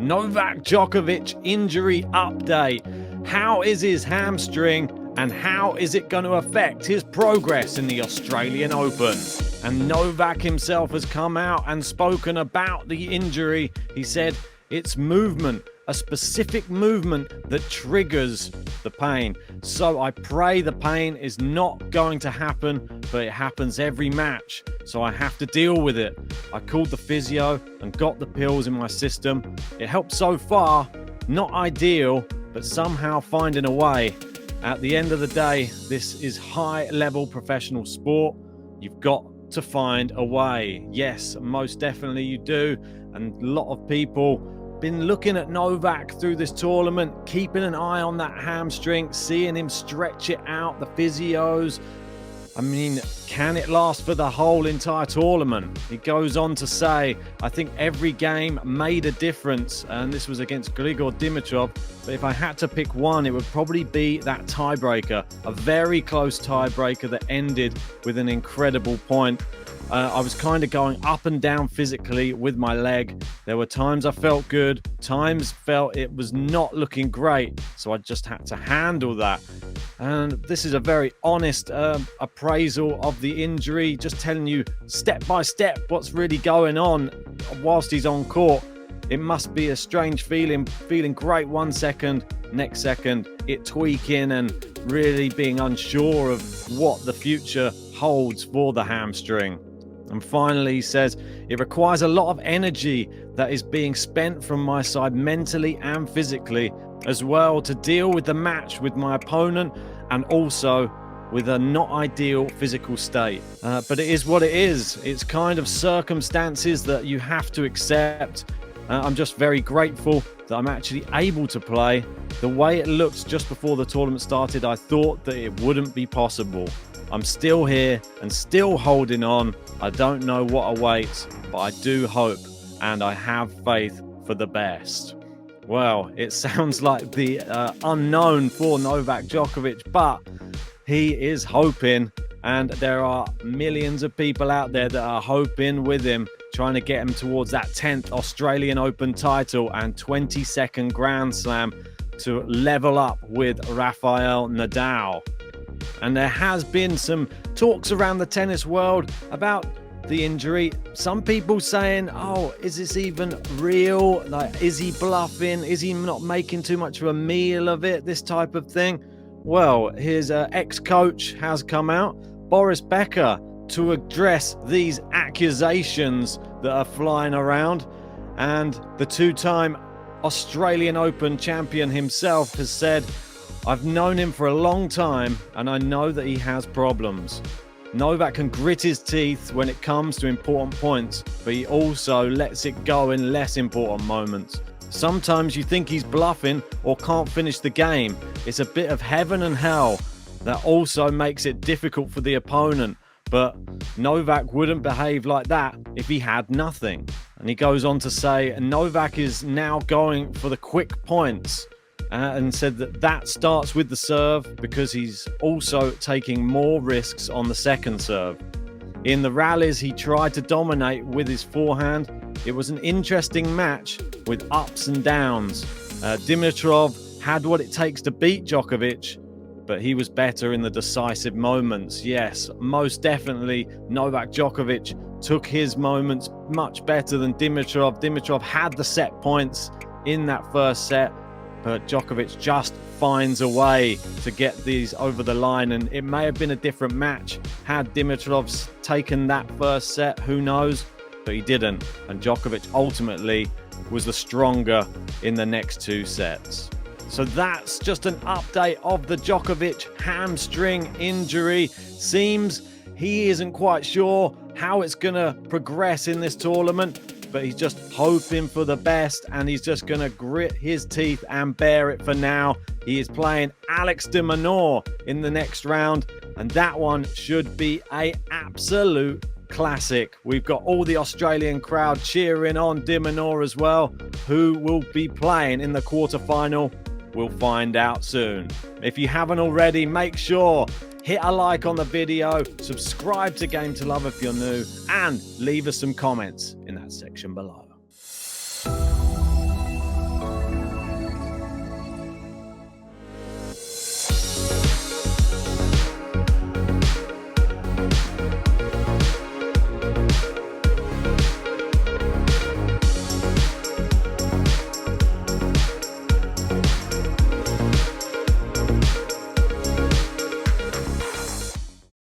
Novak Djokovic injury update. How is his hamstring and how is it going to affect his progress in the Australian Open? And Novak himself has come out and spoken about the injury. He said it's movement, a specific movement that triggers the pain. So I pray the pain is not going to happen, but it happens every match. So I have to deal with it. I called the physio and got the pills in my system. It helped so far, not ideal, but somehow finding a way. At the end of the day, this is high-level professional sport. You've got to find a way. Yes, most definitely you do. And a lot of people been looking at Novak through this tournament, keeping an eye on that hamstring, seeing him stretch it out, the physios. I mean, can it last for the whole entire tournament? He goes on to say, I think every game made a difference, and this was against Grigor Dimitrov, but if I had to pick one, it would probably be that tiebreaker, a very close tiebreaker that ended with an incredible point. I was kind of going up and down physically with my leg. There were times I felt good, times felt it was not looking great, so I just had to handle that. And this is a very honest appraisal of the injury, just telling you step by step what's really going on whilst he's on court. It must be a strange feeling great 1 second, next second it tweaking and really being unsure of what the future holds for the hamstring. And finally, he says, it requires a lot of energy that is being spent from my side mentally and physically as well to deal with the match with my opponent and also with a not ideal physical state. But it is what it is. It's kind of circumstances that you have to accept. I'm just very grateful that I'm actually able to play. The way it looked just before the tournament started, I thought that it wouldn't be possible. I'm still here and still holding on. I don't know what awaits, but I do hope and I have faith for the best. Well, it sounds like the unknown for Novak Djokovic, but he is hoping, and there are millions of people out there that are hoping with him, trying to get him towards that 10th Australian Open title and 22nd Grand Slam to level up with Rafael Nadal. And there has been some talks around the tennis world about the injury. Some people saying, oh, is this even real? Like, is he bluffing? Is he not making too much of a meal of it? This type of thing. Well, his ex-coach has come out, Boris Becker, to address these accusations that are flying around. And the two-time Australian Open champion himself has said, I've known him for a long time and I know that he has problems. Novak can grit his teeth when it comes to important points, but he also lets it go in less important moments. Sometimes you think he's bluffing or can't finish the game. It's a bit of heaven and hell that also makes it difficult for the opponent. But Novak wouldn't behave like that if he had nothing. And he goes on to say, Novak is now going for the quick points. And said that starts with the serve because he's also taking more risks on the second serve. In the rallies, he tried to dominate with his forehand. It was an interesting match with ups and downs. Dimitrov had what it takes to beat Djokovic, but he was better in the decisive moments. Yes, most definitely Novak Djokovic took his moments much better than Dimitrov. Dimitrov had the set points in that first set, but Djokovic just finds a way to get these over the line. And it may have been a different match had Dimitrov taken that first set, who knows? But he didn't. And Djokovic ultimately was the stronger in the next two sets. So that's just an update of the Djokovic hamstring injury. Seems he isn't quite sure how it's going to progress in this tournament, but he's just hoping for the best and he's just going to grit his teeth and bear it for now. He is playing Alex de Minaur in the next round, and that one should be an absolute classic. We've got all the Australian crowd cheering on de Minaur as well. Who will be playing in the quarterfinal? We'll find out soon. If you haven't already, make sure hit a like on the video, subscribe to Game to Love if you're new, and leave us some comments in that section below.